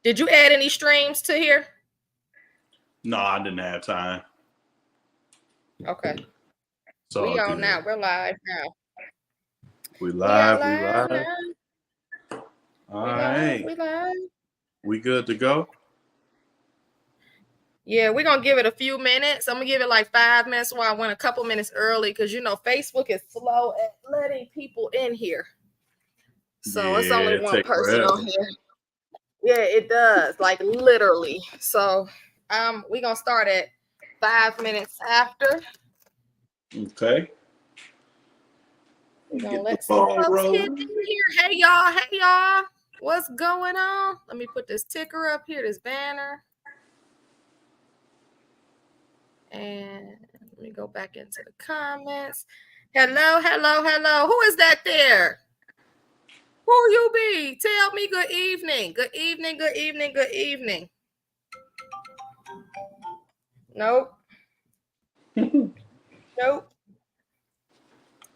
Did you add any streams to here? No, I didn't have time. Okay. So We on now. We're live now. We live. Now. All right. We live. We good to go? Yeah, we're going to give it a few minutes. I'm going to give it like 5 minutes while I went a couple minutes early because, Facebook is slow at letting people in here. So it's only one person on here. Yeah, it does. Like literally. So we're going to start at 5 minutes after. Okay. We're going to let some folks get in here. Hey, y'all. What's going on? Let me put this ticker up here, this banner. And let me go back into the comments. Hello. Who is that there? Who you be? Tell me good evening. Good evening. Nope. Nope.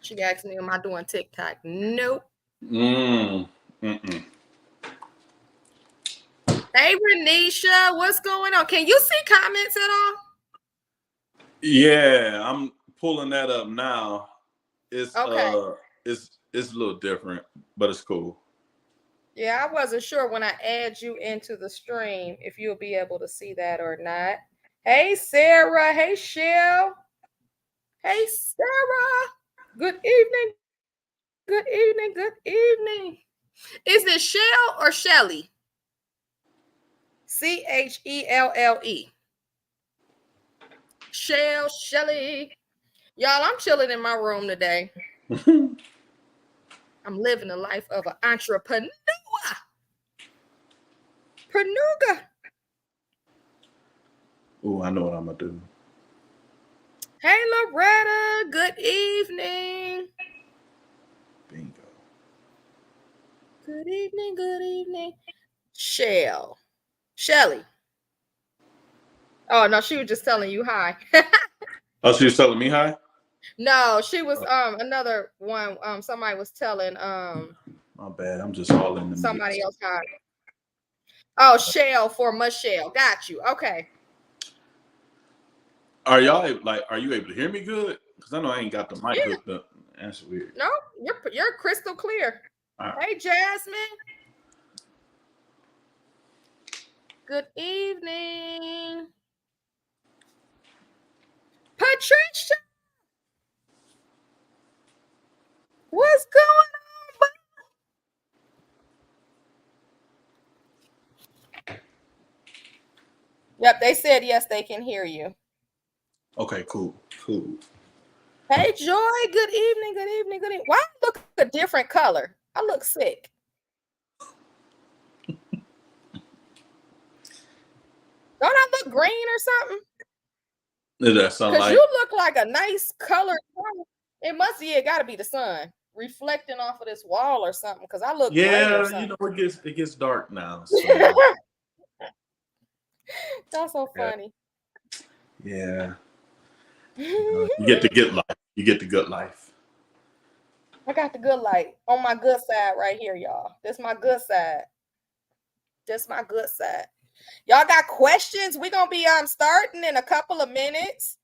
She asked me, am I doing TikTok? Nope. Hey, Renisha, what's going on? Can you see comments at all? Yeah, I'm pulling that up now. It's okay. It's a little different, but it's cool. Yeah, I wasn't sure when I add you into the stream if you'll be able to see that or not. Hey, Sarah. Hey, Shell. Hey, Sarah. Good evening. Is it Shell or Shelly? Chelle. Shelly. Y'all, I'm chilling in my room today. I'm living the life of an entrepreneur. Oh, I know what I'm going to do. Hey, Loretta. Good evening. Bingo. Good evening. Shelly. Oh, no, she was just telling you hi. Oh, she was telling me hi? No, she was another one. Somebody was telling my bad. I'm just all in the somebody else hi. Oh, Shell for Michelle. Got you. Okay. Are you able to hear me good? Because I know I ain't got the mic hooked up. That's weird. No, you're crystal clear. Right. Hey, Jasmine. Good evening. Patricia. What's going on? Yep, they said yes, they can hear you. Okay, cool. Hey, Joy. Good evening. Why I look a different color? I look sick. Don't I look green or something? Is that sunlight? Because you look like a nice color. It must be. It got to be the sun reflecting off of this wall or something. Because I look gray or something. It gets dark now. So. That's so funny. Yeah. You get the good life. You get the good life. I got the good life on my good side right here, y'all. This my good side. Y'all got questions? We're gonna be starting in a couple of minutes.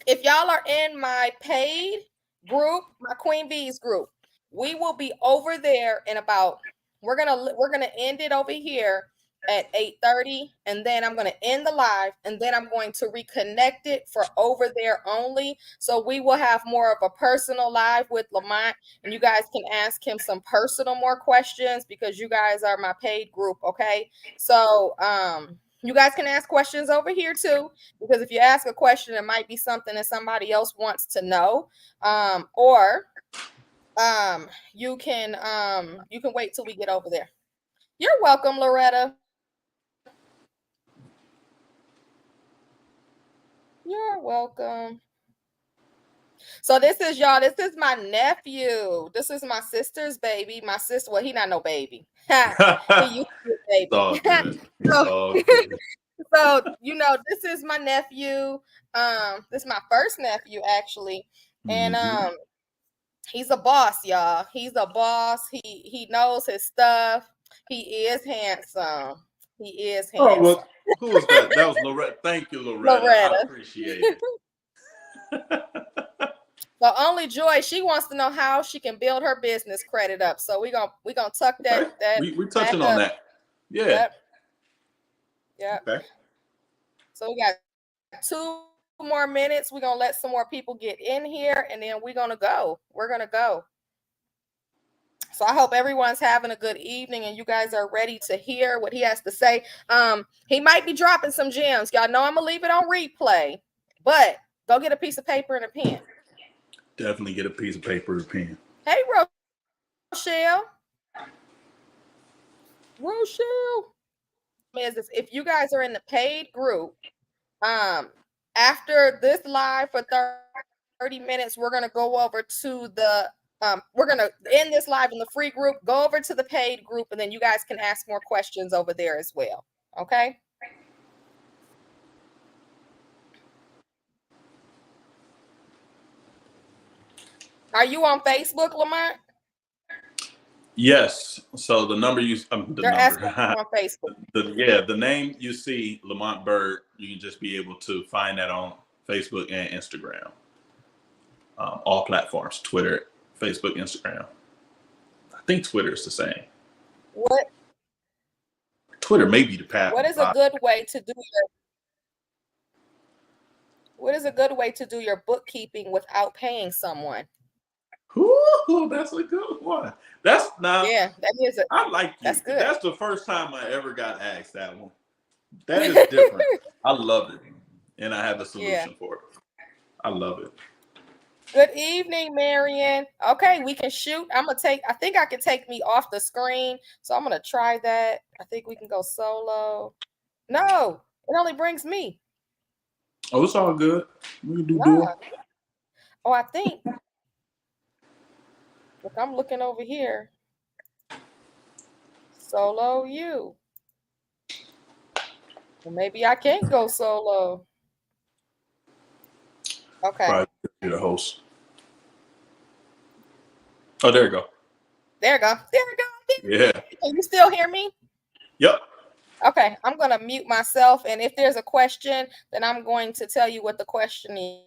If y'all are in my paid group, my Queen Bees group, we will be over there in about. We're gonna end it over here at 8:30, and then I'm going to end the live, and then I'm going to reconnect it for over there only. So we will have more of a personal live with Lamont, and you guys can ask him some personal more questions because you guys are my paid group. Okay, so you guys can ask questions over here too, because if you ask a question, it might be something that somebody else wants to know, or you can wait till we get over there. You're welcome, Loretta. You're welcome. So this is y'all. This is my nephew. This is my sister's baby. My sister. Well, he not no baby. He used to be a baby. So this is my nephew. This is my first nephew actually, and he's a boss, y'all. He's a boss. He knows his stuff. He is handsome. He is Oh, handsome. well, who was that? That was Loretta. Thank you, Loretta. I appreciate it. But only Joy, she wants to know how she can build her business credit up. So we're gonna tuck that we touching on that. Yeah. Yep. Yep. Okay. So we got 2 more minutes. We're gonna let some more people get in here, and then we're gonna go. So I hope everyone's having a good evening and you guys are ready to hear what he has to say. He might be dropping some gems. Y'all know I'm gonna leave it on replay, but go get a piece of paper and a pen. Definitely get a piece of paper and a pen. Hey, Rochelle. If you guys are in the paid group, after this live for 30 minutes, we're gonna go over to the we're gonna end this live in the free group, go over to the paid group, and then you guys can ask more questions over there as well. Okay. Are you on Facebook, Lamont? Yes. So the number you They're asking on Facebook. The name you see, Lamont Bird, you can just be able to find that on Facebook and Instagram. All platforms: Twitter, Facebook, Instagram. I think Twitter is the same. What? Twitter may be the path. What is a good way to do your bookkeeping without paying someone? Ooh, that's a good one. That is. I like you. That's good. That's the first time I ever got asked that one. That is different. I love it, and I have a solution for it. I love it. Good evening, Marion. Okay, we can shoot. I think I can take me off the screen. So I'm gonna try that. I think we can go solo. No, it only brings me. Oh, it's all good. We can do dual. Oh, I think. Look, I'm looking over here. Solo you. Well, maybe I can't go solo. Okay. Probably be the host. Oh, there you go. Yeah. Can you still hear me? Yep. Okay, I'm going to mute myself. And if there's a question, then I'm going to tell you what the question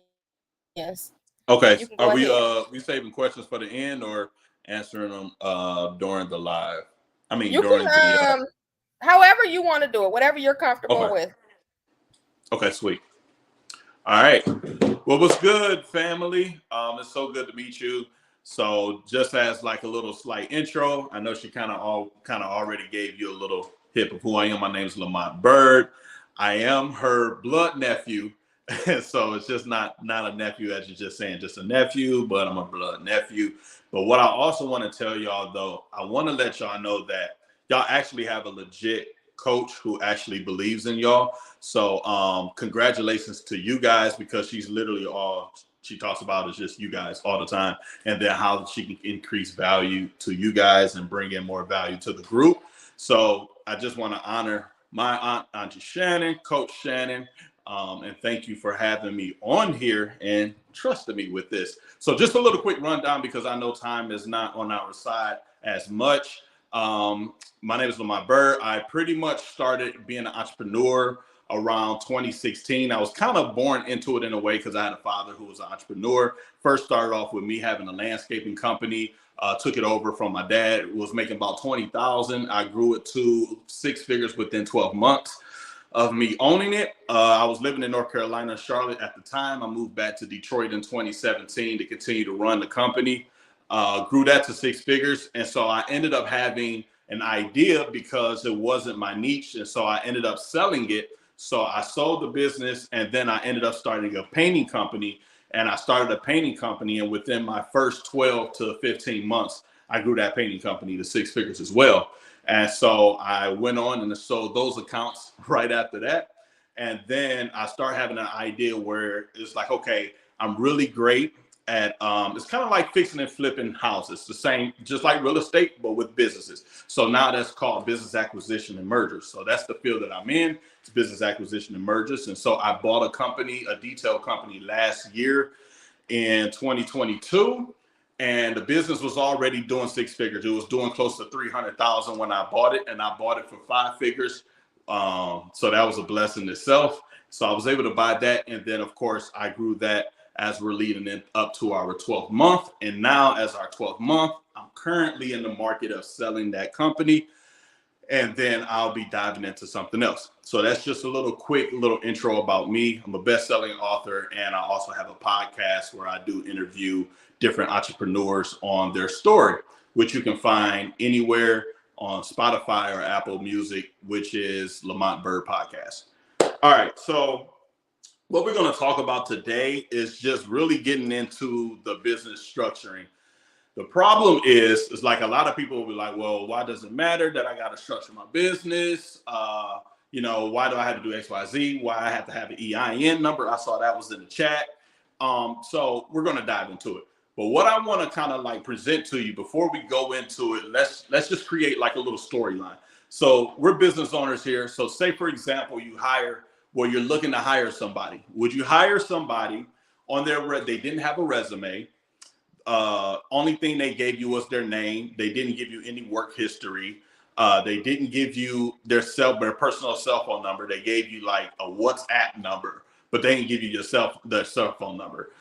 is. Okay. Are we saving questions for the end or answering them during the live? I mean, however you want to do it, whatever you're comfortable with. Okay, sweet. All right. Well, what's good, family? It's so good to meet you. So just as like a little slight intro, I know she kind of already gave you a little hip of who I am. My name is Lamont Bird. I am her blood nephew. So it's just not a nephew, as you're just saying, just a nephew, but I'm a blood nephew. But what I also want to tell y'all, though, I want to let y'all know that y'all actually have a legit coach who actually believes in y'all. So congratulations to you guys, because she's literally all she talks about is just you guys all the time, and then how she can increase value to you guys and bring in more value to the group. So I just want to honor my aunt, Auntie Shannon, Coach Shannon, and thank you for having me on here and trusting me with this. So just a little quick rundown, because I know time is not on our side as much. My name is Lamont Bird. I pretty much started being an entrepreneur around 2016. I was kind of born into it in a way because I had a father who was an entrepreneur. First started off with me having a landscaping company, took it over from my dad. It was making about $20,000. I grew it to 6 figures within 12 months of me owning it. I was living in North Carolina, Charlotte at the time. I moved back to Detroit in 2017 to continue to run the company. Grew that to 6 figures. And so I ended up having an idea because it wasn't my niche. And so I ended up selling it. So I sold the business, and then I ended up starting a painting company. And I started a painting company, and within my first 12 to 15 months, I grew that painting company to 6 figures as well. And so I went on and sold those accounts right after that. And then I started having an idea where it's like, okay, I'm really great at, it's kind of like fixing and flipping houses, the same, just like real estate, but with businesses. So now that's called business acquisition and mergers. So that's the field that I'm in. It's business acquisition and mergers. And so I bought a company, a detail company last year in 2022. and the business was already doing 6 figures. It was doing close to 300,000 when I bought it, and I bought it for 5 figures. So that was a blessing itself. So I was able to buy that, and then of course I grew that as we're leading it up to our 12th month. And now as our 12th month, I'm currently in the market of selling that company, and then I'll be diving into something else. So that's just a quick little intro about me. I'm a best-selling author, and I also have a podcast where I do interview different entrepreneurs on their story, which you can find anywhere on Spotify or Apple Music, which is Lamont Bird Podcast. All right, so what we're going to talk about today is just really getting into the business structuring. The problem is like a lot of people will be like, well, why does it matter that I got to structure my business? Why do I have to do X, Y, Z? Why I have to have an EIN number? I saw that was in the chat. So we're going to dive into it. But what I want to kind of like present to you before we go into it, let's just create like a little storyline. So we're business owners here. So say, for example, you're looking to hire somebody. Would you hire somebody on they didn't have a resume? Only thing they gave you was their name. They didn't give you any work history. They didn't give you their personal cell phone number. They gave you like a WhatsApp number, but they didn't give you their cell phone number.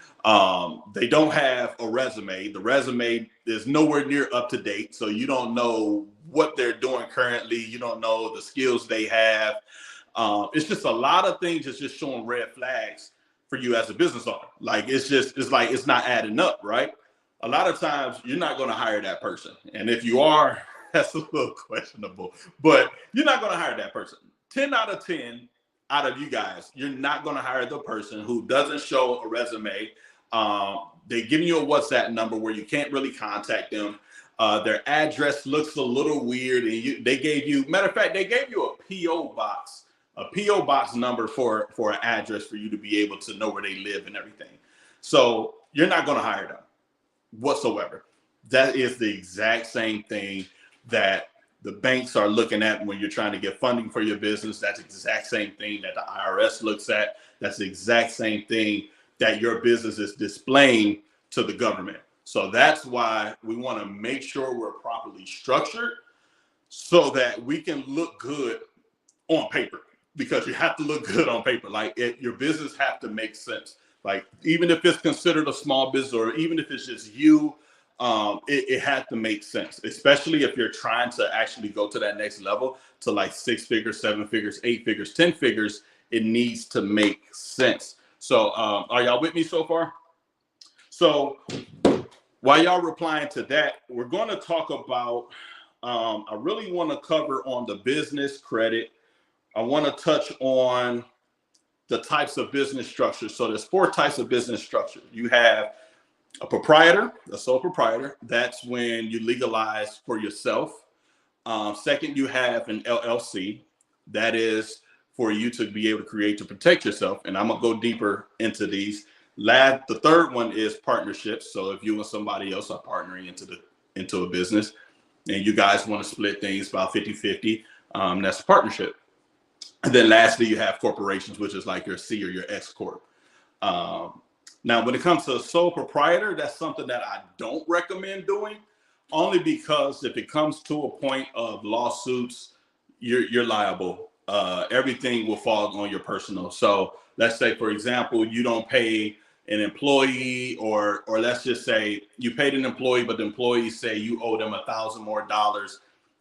They don't have a resume. The resume is nowhere near up to date. So you don't know what they're doing currently. You don't know the skills they have. It's just a lot of things that's just showing red flags for you as a business owner. Like, it's not adding up, right? A lot of times you're not going to hire that person. And if you are, that's a little questionable, but you're not going to hire that person. 10 out of 10 out of you guys, you're not going to hire the person who doesn't show a resume. They give you a WhatsApp number where you can't really contact them. Their address looks a little weird. And they gave you a P.O. box number for an address for you to be able to know where they live and everything. So you're not going to hire them whatsoever. That is the exact same thing that the banks are looking at when you're trying to get funding for your business. That's the exact same thing that the IRS looks at. That's the exact same thing that your business is displaying to the government. So that's why we want to make sure we're properly structured so that we can look good on paper, because you have to look good on paper. Like your business have to make sense. Like, even if it's considered a small business, or even if it's just you, it had to make sense, especially if you're trying to actually go to that next level to like 6 figures, 7 figures, 8 figures, 10 figures. It needs to make sense. So are y'all with me so far? So while y'all replying to that, we're going to talk about, I really want to cover on the business credit. I want to touch on the types of business structures. So there's 4 types of business structure. You have a proprietor, a sole proprietor. That's when you legalize for yourself. Second, you have an LLC. That is for you to be able to create to protect yourself. And I'm gonna go deeper into these. The third one is partnerships. So if you and somebody else are partnering into a business and you guys want to split things about 50-50, that's a partnership. And then lastly, you have corporations, which is like your C or your X Corp. Now, when it comes to a sole proprietor, that's something that I don't recommend doing, only because if it comes to a point of lawsuits, you're liable. Everything will fall on your personal. So let's say, for example, you don't pay an employee, or let's just say you paid an employee, but the employees say you owe them $1,000 more.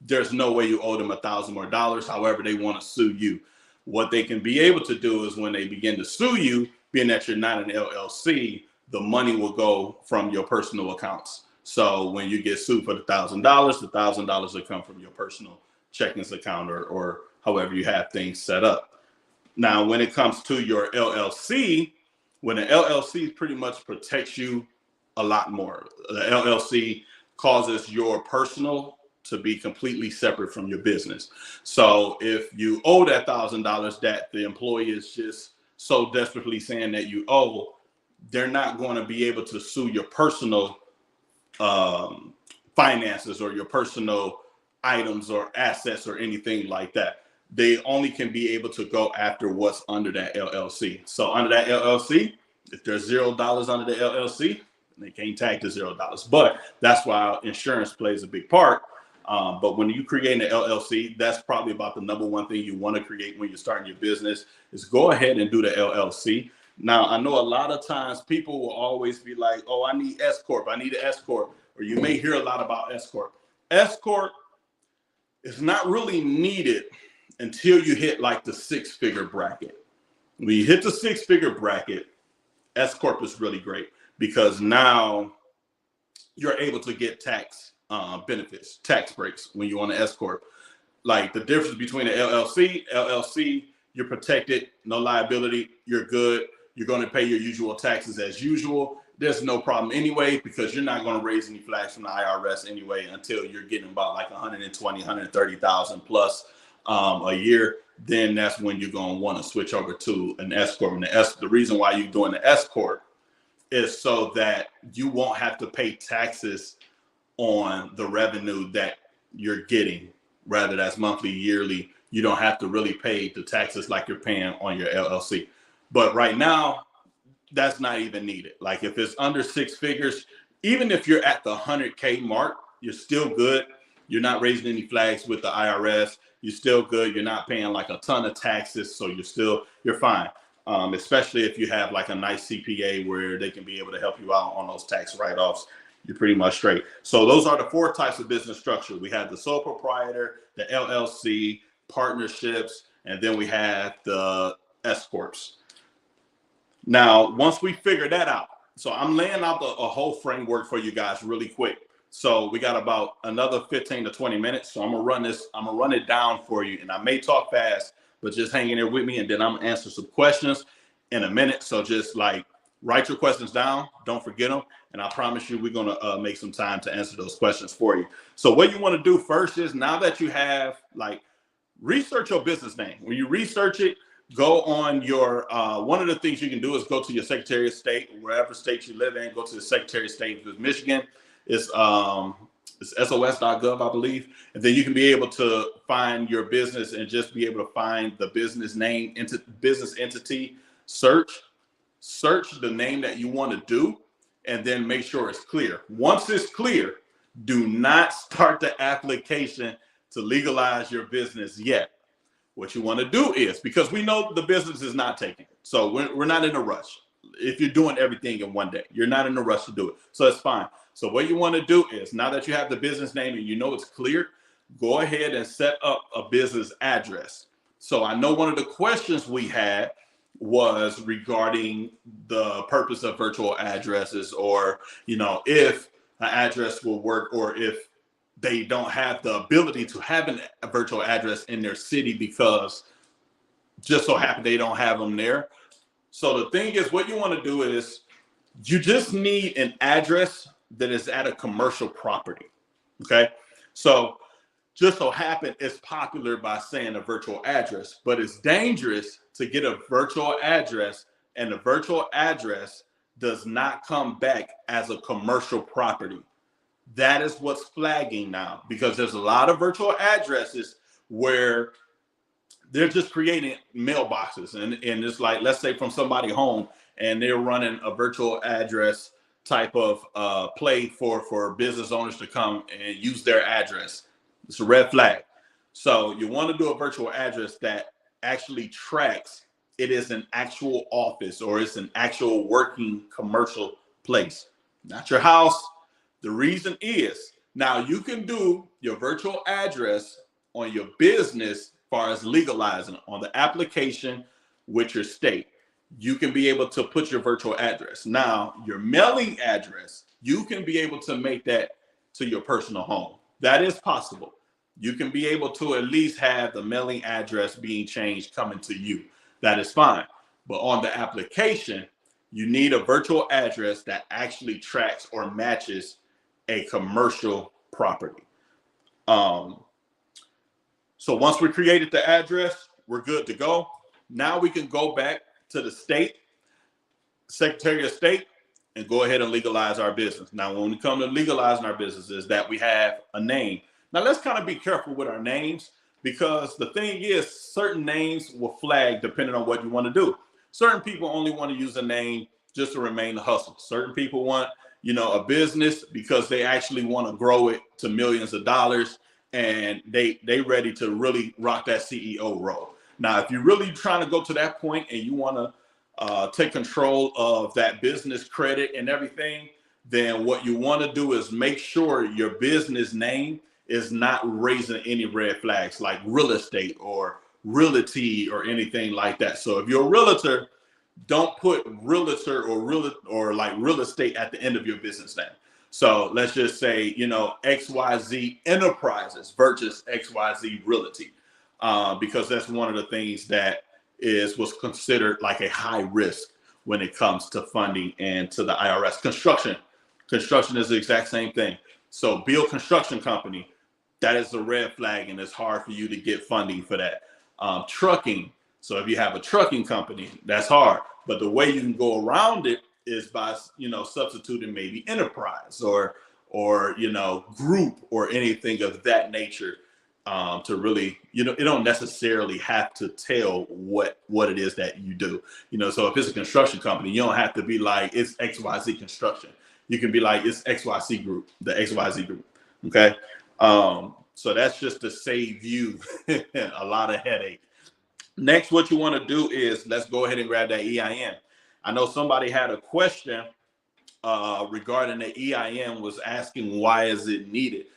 There's no way you owe them $1,000 more. However, they want to sue you. What they can be able to do is when they begin to sue you, being that you're not an LLC, the money will go from your personal accounts. So when you get sued for the $1,000, the $1,000 will come from your personal checkings account or however you have things set up. Now, when it comes to your LLC, when an LLC pretty much protects you a lot more. The LLC causes your personal to be completely separate from your business. So if you owe that $1,000 that the employee is just so desperately saying that you owe, they're not going to be able to sue your personal finances or your personal items or assets or anything like that. They only can be able to go after what's under that LLC. So under that LLC, if there's $0 under the LLC, They can't tag to $0. But that's why insurance plays a big part. But when you create an LLC, that's probably about the number one thing you want to create when you're starting your business is go ahead and do the LLC. Now, I know a lot of times people will always be like, oh, I need S Corp. I need an S Corp. Or you may hear a lot about S Corp. S Corp is not really needed until you hit like the 6-figure bracket. When you hit the 6-figure bracket, S Corp is really great because now you're able to get tax benefits, tax breaks when you're on the S Corp. Like the difference between an LLC, you're protected, no liability, you're good. You're going to pay your usual taxes as usual. There's no problem anyway, because you're not going to raise any flags from the IRS anyway until you're getting about like 120, 130,000 plus a year. Then that's when you're going to want to switch over to an S Corp. And the reason why you're doing the S Corp is so that you won't have to pay taxes on the revenue that you're getting, rather that's monthly, yearly. You don't have to really pay the taxes like you're paying on your LLC. But right now, that's not even needed. Like if it's under 6 figures, even if you're at the 100K mark, you're still good. You're not raising any flags with the IRS. You're still good. You're not paying like a ton of taxes. So you're fine. Especially if you have like a nice CPA where they can be able to help you out on those tax write-offs. You're pretty much straight. So those are the 4 types of business structure. We have the sole proprietor, the LLC, partnerships, and then we have the S Corps. Now, once we figure that out, so I'm laying out a whole framework for you guys really quick. So we got about another 15 to 20 minutes. So I'm gonna run it down for you, and I may talk fast, but just hang in there with me, and then I'm gonna answer some questions in a minute. So just like write your questions down, don't forget them, and I promise you we're gonna make some time to answer those questions for you. So what you want to do first is, now that you have, like, research your business name. When you research it, go on your, one of the things you can do is go to your Secretary of State, wherever state you live in, go to the Secretary of State. If it's Michigan, it's sos.gov, I believe. And then you can be able to find your business and just be able to find the business name, business entity, search the name that you want to do, and then make sure it's clear. Once it's clear, do not start the application to legalize your business yet. What you want to do is, because we know the business is not taking it, so we're not in a rush. If you're doing everything in one day, you're not in a rush to do it, so it's fine. So what you want to do is, now that you have the business name and you know it's clear, go ahead and set up a business address. So I know one of the questions we had was regarding the purpose of virtual addresses, or if an address will work, or if they don't have the ability to have a virtual address in their city because just so happen they don't have them there. So the thing is, what you want to do is, you just need an address that is at a commercial property. Okay. So just so happen it's popular by saying a virtual address, but it's dangerous to get a virtual address, and the virtual address does not come back as a commercial property. That is what's flagging now, because there's a lot of virtual addresses where they're just creating mailboxes, and it's like, let's say from somebody home, and they're running a virtual address type of play for business owners to come and use their address. It's a red flag. So you want to do a virtual address that actually tracks it is an actual office, or it's an actual working commercial place, not your house. The reason is, now you can do your virtual address on your business as far as legalizing on the application with your state. You can be able to put your virtual address. Now, your mailing address, you can be able to make that to your personal home. That is possible. You can be able to at least have the mailing address being changed coming to you. That is fine. But on the application, you need a virtual address that actually tracks or matches a commercial property. So once we created the address, we're good to go. Now we can go back to the state, Secretary of State, and go ahead and legalize our business. Now, when we come to legalizing our business, is that we have a name. Now, let's kind of be careful with our names, because the thing is, certain names will flag depending on what you want to do. Certain people only want to use a name just to remain the hustle. Certain people want a business because they actually want to grow it to millions of dollars, and they ready to really rock that CEO role. Now, if you're really trying to go to that point and you want to take control of that business credit and everything, then what you want to do is make sure your business name is not raising any red flags like real estate or realty or anything like that. So if you're a realtor, don't put realtor or real estate at the end of your business name. So let's just say, XYZ Enterprises versus XYZ Realty, because that's one of the things that was considered like a high risk when it comes to funding and to the IRS. Construction is the exact same thing. So Beal Construction Company, that is a red flag, and it's hard for you to get funding for that. Trucking. So if you have a trucking company, that's hard. But the way you can go around it is by, substituting maybe enterprise or group or anything of that nature, to really, it don't necessarily have to tell what it is that you do. So if it's a construction company, you don't have to be like, it's XYZ Construction. You can be like, it's XYZ Group, the XYZ Group. Okay. So that's just to save you a lot of headache. Next, what you want to do is let's go ahead and grab that EIN. I know somebody had a question regarding the EIN, was asking why is it needed.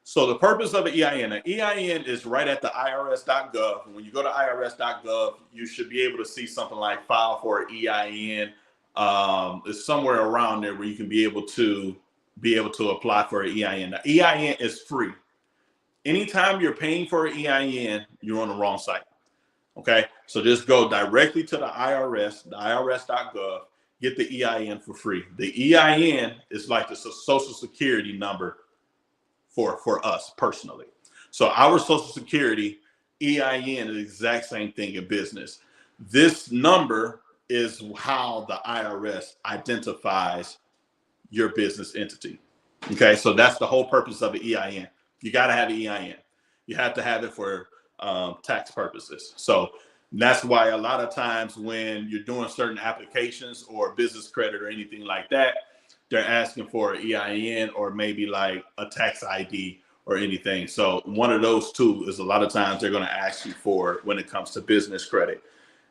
So the purpose of an EIN is right at the irs.gov. When you go to irs.gov, you should be able to see something like file for an EIN. It's somewhere around there where you can be able to apply for an EIN. The EIN is free. Anytime you're paying for an EIN, you're on the wrong site. Okay, so just go directly to the IRS, the irs.gov, get the EIN for free. The EIN is like the social security number for us personally. So our social security EIN is the exact same thing in business. This number is how the IRS identifies your business entity. Okay, so that's the whole purpose of an EIN. You got to have an EIN. You have to have it for tax purposes. So that's why a lot of times when you're doing certain applications or business credit or anything like that, they're asking for an EIN or maybe like a tax ID or anything. So one of those two is a lot of times they're going to ask you for when it comes to business credit.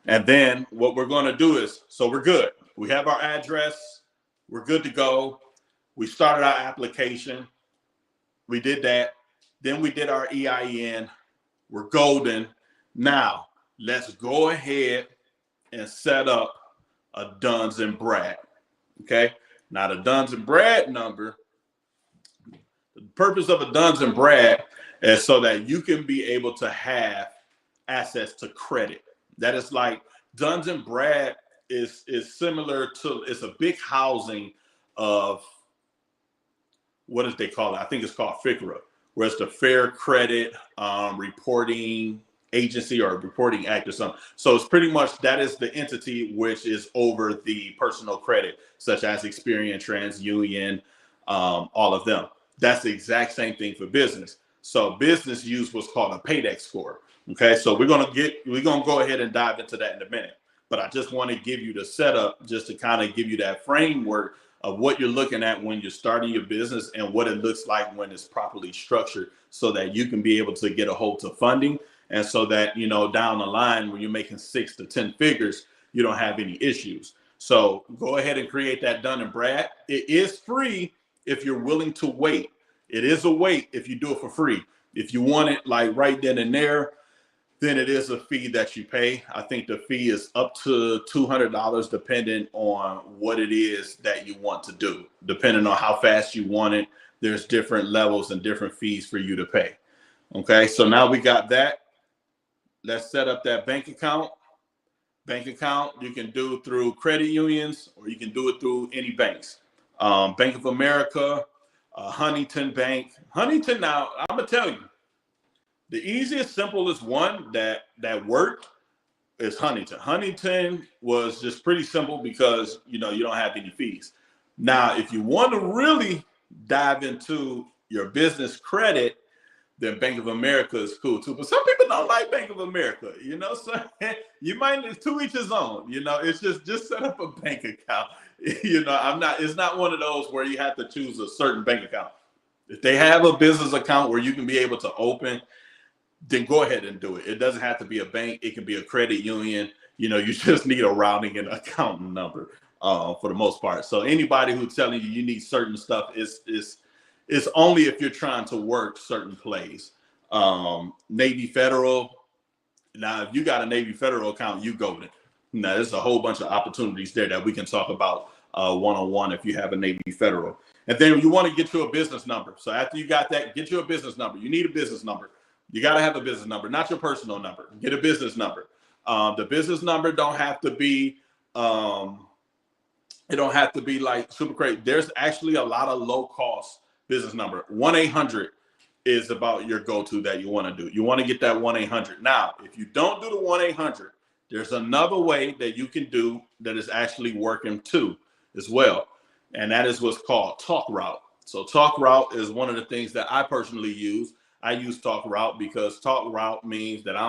And then what we're going to do is, so we're good. We have our address. We're good to go. We started our application. We did that. Then we did our EIN. We're golden. Now, let's go ahead and set up a Duns and Brad. Okay? Now, the Duns and Brad number, the purpose of a Duns and Brad is so that you can be able to have access to credit. That is like Duns and Brad is similar to, it's a big housing of, what did they call it? I think it's called FCRA, where it's the Fair Credit Reporting Agency or Reporting Act or something. So it's pretty much, that is the entity which is over the personal credit, such as Experian, TransUnion, all of them. That's the exact same thing for business. So business use what's called a PAYDEX score. Okay, so we're gonna go ahead and dive into that in a minute. But I just want to give you the setup just to kind of give you that framework of what you're looking at when you're starting your business and what it looks like when it's properly structured, so that you can be able to get a hold of funding, and so that, down the line when you're making 6 to 10 figures, you don't have any issues. So go ahead and create that Dun and Brad. It is free if you're willing to wait. It is a wait if you do it for free. If you want it like right then and there, then it is a fee that you pay. I think the fee is up to $200, depending on what it is that you want to do. Depending on how fast you want it, there's different levels and different fees for you to pay. Okay, so now we got that. Let's set up that bank account. Bank account you can do through credit unions, or you can do it through any banks. Bank of America, Huntington Bank. Huntington, now I'm gonna tell you, the easiest, simplest one that worked is Huntington. Huntington was just pretty simple because you don't have any fees. Now, if you want to really dive into your business credit, then Bank of America is cool too. But some people don't like Bank of America, so you might need to each his own. It's just set up a bank account. It's not one of those where you have to choose a certain bank account. If they have a business account where you can be able to open, then go ahead and do it. It doesn't have to be a bank. It can be a credit union. You just need a routing and account number for the most part. So anybody who's telling you need certain stuff is only if you're trying to work certain plays. Navy Federal. Now, if you got a Navy Federal account, you golden. Now, there's a whole bunch of opportunities there that we can talk about one-on-one if you have a Navy Federal. And then you want to get you a business number. So after you got that, get you a business number. You need a business number. You got to have a business number, not your personal number. Get a business number. The business number don't have to be, it don't have to be like super crazy. There's actually a lot of low-cost business number. 1-800 is about your go-to that you want to do. You want to get that 1-800. Now, if you don't do the 1-800, there's another way that you can do that is actually working too as well. And that is what's called TalkRoute. So TalkRoute is one of the things that I personally use. I use TalkRoute because TalkRoute means that I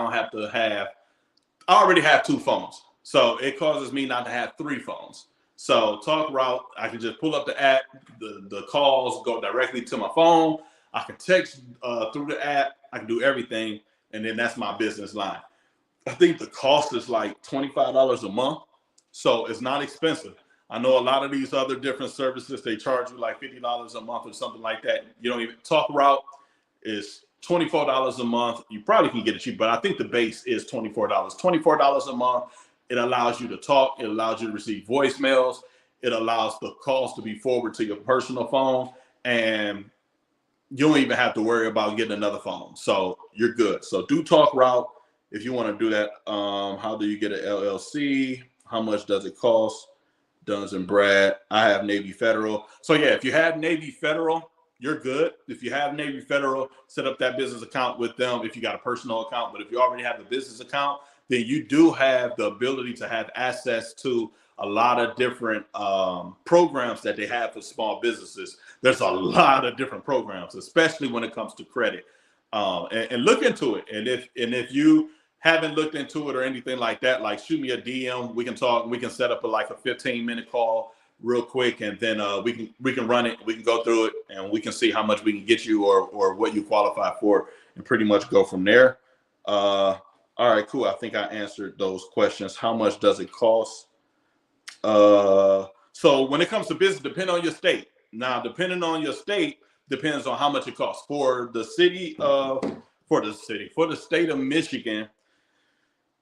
already have 2 phones. So it causes me not to have 3 phones. So TalkRoute, I can just pull up the app, the calls go directly to my phone. I can text through the app. I can do everything. And then that's my business line. I think the cost is like $25 a month. So it's not expensive. I know a lot of these other different services, they charge you like $50 a month or something like that. You don't even TalkRoute is $24 a month. You probably can get it cheap, but I think the base is $24. $24 a month. It allows you to talk. It allows you to receive voicemails. It allows the calls to be forwarded to your personal phone. And you don't even have to worry about getting another phone. So you're good. So do TalkRoute if you want to do that. How do you get an LLC? How much does it cost? Duns and Brad. I have Navy Federal. So yeah, if you have Navy Federal, you're good. If you have Navy Federal, set up that business account with them if you got a personal account. But if you already have a business account, then you do have the ability to have access to a lot of different programs that they have for small businesses. There's a lot of different programs, especially when it comes to credit. And look into it. And if you haven't looked into it or anything like that, like shoot me a DM. We can talk. We can set up a 15-minute call real quick, and then we can run it. We can go through it, and we can see how much we can get you or what you qualify for, and pretty much go from there. All right, cool. I think I answered those questions. How much does it cost? So when it comes to business, depending on your state. Now, depending on your state, depends on how much it costs. For the state of Michigan,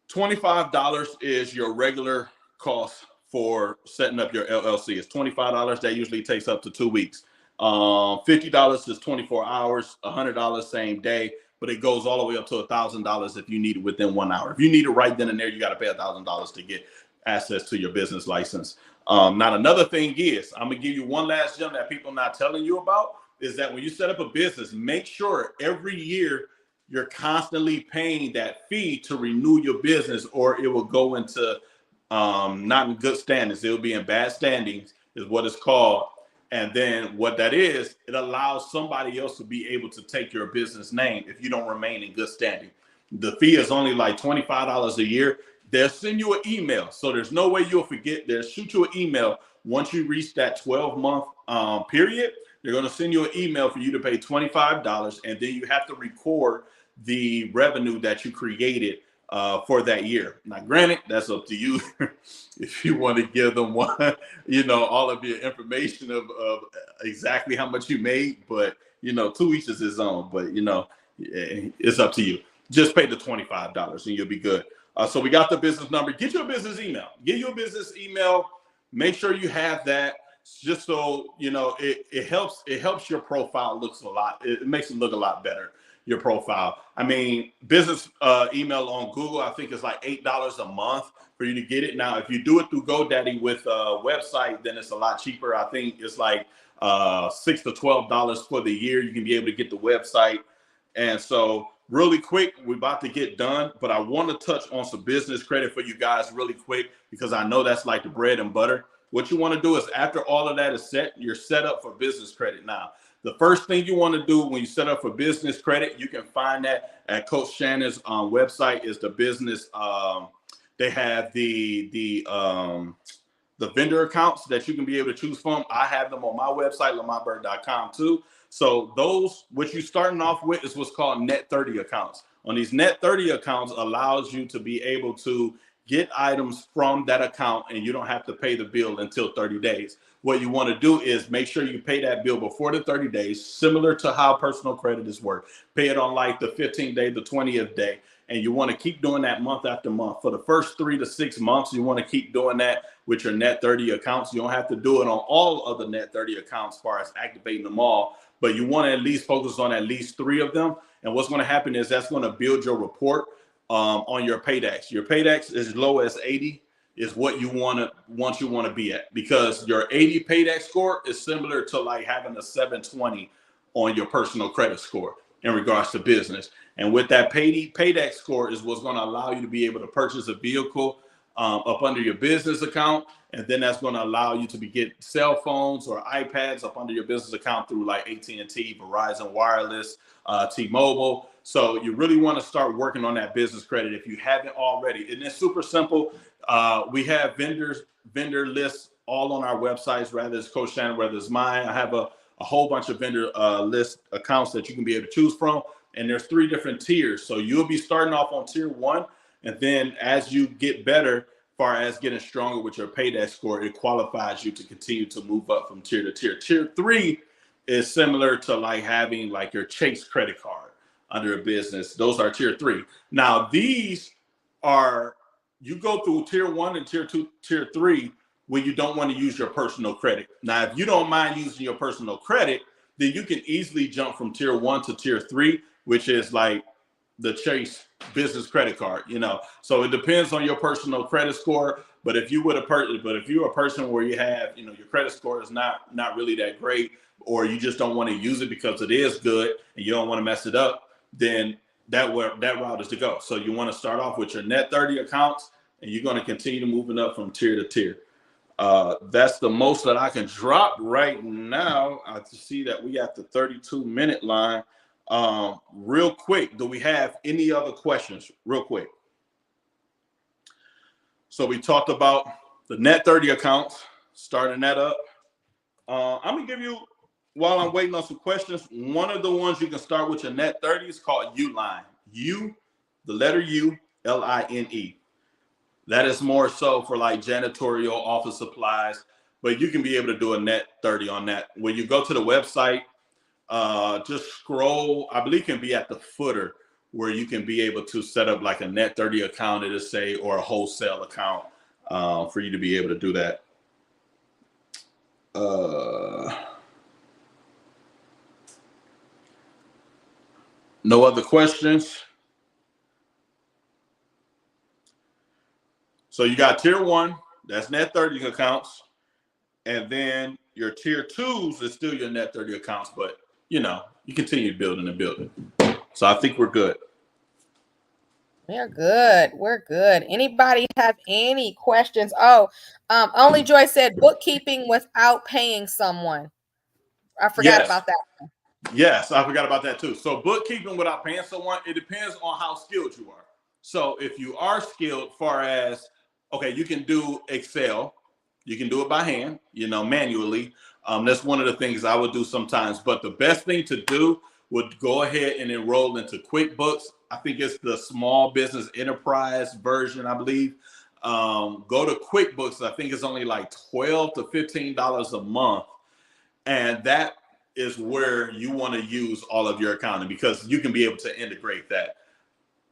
$25 is your regular cost for setting up your LLC. It's $25. That usually takes up to 2 weeks. $50 is 24 hours, $100 same day, but it goes all the way up to $1,000 if you need it within 1 hour. If you need it right then and there, you got to pay $1,000 to get access to your business license. Now, another thing is, I'm going to give you one last gem that people not telling you about, is that when you set up a business, make sure every year you're constantly paying that fee to renew your business, or it will go into not in good standings. It will be in bad standings is what it's called. And then what that is, it allows somebody else to be able to take your business name if you don't remain in good standing. The fee is only like $25 a year. They'll send you an email. So there's no way you'll forget. They'll shoot you an email once you reach that 12-month period. They're going to send you an email for you to pay $25, and then you have to record the revenue that you created for that year. Now, granted, that's up to you if you want to give them all of your information of exactly how much you made, but, to each is his own, but, it's up to you. Just pay the $25 and you'll be good. So we got the business number. Get your business email. Get your business email. Make sure you have that, just so it helps your profile looks a lot. It makes it look a lot better. Your profile. I mean, business email on Google, I think it's like $8 a month for you to get it. Now, if you do it through GoDaddy with a website, then it's a lot cheaper. I think it's like $6 to $12 for the year. You can be able to get the website. And so really quick, we're about to get done, but I want to touch on some business credit for you guys really quick, because I know that's like the bread and butter. What you want to do is, after all of that is set, you're set up for business credit. Now, the first thing you want to do when you set up for business credit, you can find that at Coach Shannon's website, is the business. They have the the vendor accounts that you can be able to choose from. I have them on my website, lamontbird.com too. So those, what you're starting off with is what's called net 30 accounts. On these net 30 accounts allows you to be able to get items from that account and you don't have to pay the bill until 30 days. What you want to do is make sure you pay that bill before the 30 days, similar to how personal credit is worked. Pay it on like the 15th day, the 20th day. And you want to keep doing that month after month. For the first 3 to 6 months, you want to keep doing that with your net 30 accounts. You don't have to do it on all of the net 30 accounts as far as activating them all, but you want to at least focus on at least 3 of them. And what's going to happen is that's going to build your report on your Paydex. Your Paydex as low as 80 is what you want to be at, because your 80 Paydex score is similar to like having a 720 on your personal credit score in regards to business. And with that Paydex score is what's going to allow you to be able to purchase a vehicle up under your business account. And then that's going to allow you to get cell phones or iPads up under your business account through like AT&T, Verizon Wireless, T-Mobile. So you really want to start working on that business credit if you haven't already. And it's super simple. We have vendor lists all on our websites, whether it's Coach Shannon, whether it's mine. I have a whole bunch of vendor list accounts that you can be able to choose from. And there's 3 different tiers. So you'll be starting off on tier 1. And then as you get better, as far as getting stronger with your Paydex score, it qualifies you to continue to move up from tier to tier. Tier 3 is similar to like having like your Chase credit card under a business. Those are tier 3. Now these are, you go through tier 1 and tier 2, tier 3 when you don't want to use your personal credit. Now, if you don't mind using your personal credit, then you can easily jump from tier 1 to tier 3, which is like the Chase business credit card, you know. So it depends on your personal credit score. But if you're a person where you have, you know, your credit score is not really that great, or you just don't want to use it because it is good and you don't want to mess it up, then that route is to go. So you want to start off with your net 30 accounts, and you're going to continue moving up from tier to tier. That's the most that I can drop right now. I see that we got the 32-minute line. Real quick, do we have any other questions? Real quick. So we talked about the net 30 accounts, starting that up. I'm gonna give you, while I'm waiting on some questions, one of the ones you can start with your net 30 is called Uline. The letter U, L-I-N-E. That is more so for like janitorial, office supplies, but you can be able to do a net 30 on that. When you go to the website, just scroll, I believe it can be at the footer where you can be able to set up like a net 30 account, it'll say, or a wholesale account for you to be able to do that. No other questions? So you got tier 1, that's net 30 accounts. And then your tier 2s is still your net 30 accounts, but you know, you continue building and building. So I think we're good. We're good. We're good. Anybody have any questions? Oh, Only Joy said bookkeeping without paying someone. I forgot about that. Yes, I forgot about that too. So bookkeeping without paying someone, it depends on how skilled you are. So if you are skilled, far as, okay, you can do Excel, you can do it by hand, you know, manually. That's one of the things I would do sometimes. But the best thing to do would go ahead and enroll into QuickBooks. I think it's the small business enterprise version, I believe. Go to QuickBooks. I think it's only like $12 to $15 a month. And that is where you want to use all of your accounting, because you can be able to integrate that.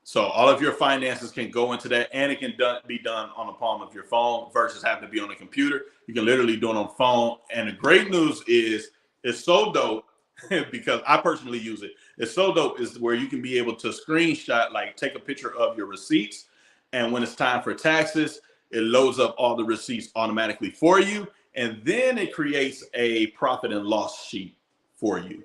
So all of your finances can go into that, and it can be done on the palm of your phone versus having to be on a computer. You can literally do it on phone. And the great news is it's so dope because I personally use it. It's so dope is where you can be able to screenshot, like take a picture of your receipts. And when it's time for taxes, it loads up all the receipts automatically for you. And then it creates a profit and loss sheet for you.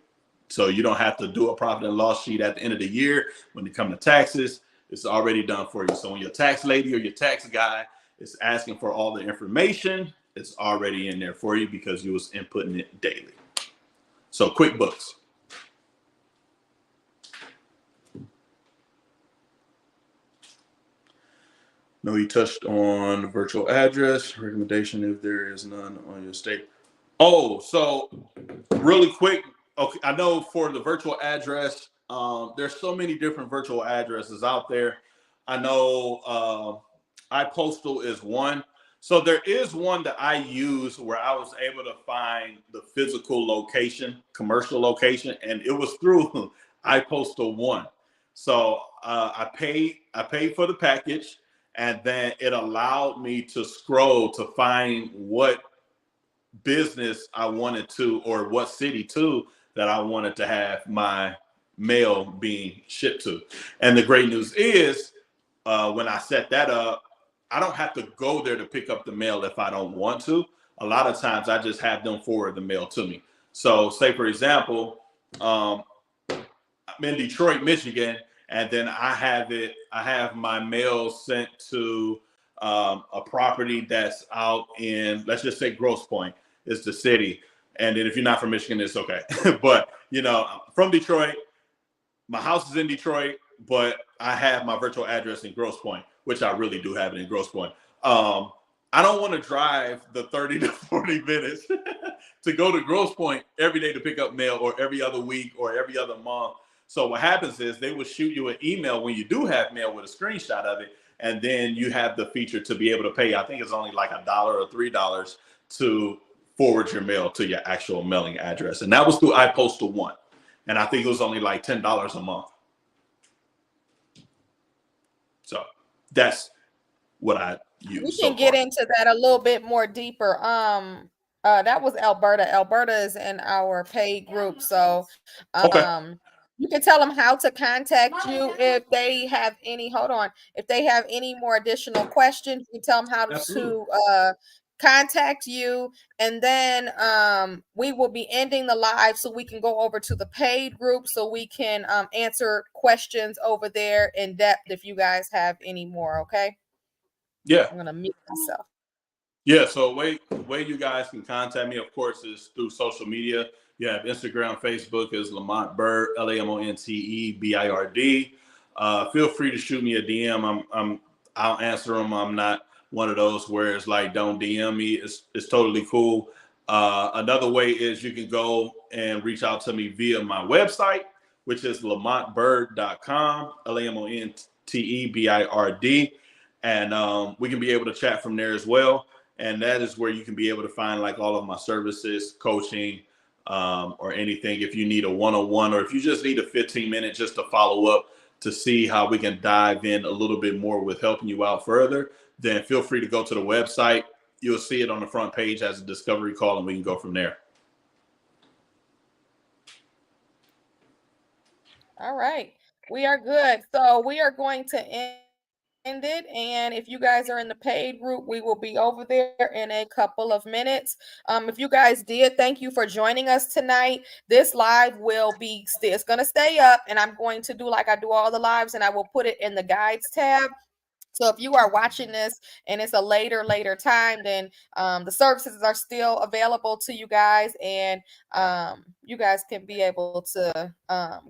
So you don't have to do a profit and loss sheet at the end of the year. When it comes to taxes, it's already done for you. So when your tax lady or your tax guy is asking for all the information, it's already in there for you because you was inputting it daily. So QuickBooks. No, he touched on virtual address recommendation if there is none on your state. Oh, so really quick. Okay, I know for the virtual address, there's so many different virtual addresses out there. I know iPostal is one. So there is one that I use where I was able to find the physical location, commercial location, and it was through iPostal One. So I paid for the package, and then it allowed me to scroll to find what business I wanted to, or what city too, that I wanted to have my mail being shipped to. And the great news is, when I set that up, I don't have to go there to pick up the mail if I don't want to. A lot of times I just have them forward the mail to me. So say for example, I'm in Detroit, Michigan, and then I have my mail sent to a property that's out in, let's just say Grosse Pointe is the city. And then if you're not from Michigan, it's okay. But from Detroit, my house is in Detroit, but I have my virtual address in Grosse Pointe, which I really do have it in Grosse Pointe. I don't want to drive the 30 to 40 minutes to go to Grosse Pointe every day to pick up mail, or every other week, or every other month. So what happens is they will shoot you an email when you do have mail with a screenshot of it, and then you have the feature to be able to pay. I think it's only like $1 or $3 to forward your mail to your actual mailing address. And that was through iPostal One. And I think it was only like $10 a month. So that's what I use. We can get into that a little bit more deeper. That was Alberta. Alberta is in our paid group. So okay. You can tell them how to contact you if they have any, if they have any more additional questions. You can tell them how to contact you, and then we will be ending the live so we can go over to the paid group so we can answer questions over there in depth if you guys have any more. Okay. Yeah. I'm gonna mute myself. Yeah, so way you guys can contact me, of course, is through social media. You have Instagram, Facebook is Lamont Bird, LamonteBird. Feel free to shoot me a DM. I'll answer them. I'm not one of those where it's like, don't DM me. It's totally cool. Another way is you can go and reach out to me via my website, which is lamontebird.com, LamonteBird. And we can be able to chat from there as well. And that is where you can be able to find like all of my services, coaching, or anything. If you need a one-on-one, or if you just need a 15-minute just to follow up to see how we can dive in a little bit more with helping you out further, then feel free to go to the website. You'll see it on the front page as a discovery call, and we can go from there. All right. We are good. So we are going to end it, and if you guys are in the paid group, we will be over there in a couple of minutes. If you guys did, thank you for joining us tonight. This live will be it's going to stay up, and I'm going to do like I do all the lives, and I will put it in the guides tab. So if you are watching this and it's a later time, then the services are still available to you guys, and you guys can be able to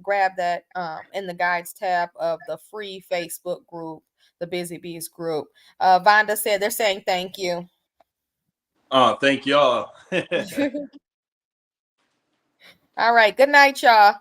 grab that in the guides tab of the free Facebook group, the Busy Bees group. Vonda said they're saying thank you. Thank y'all. All right. Good night, y'all.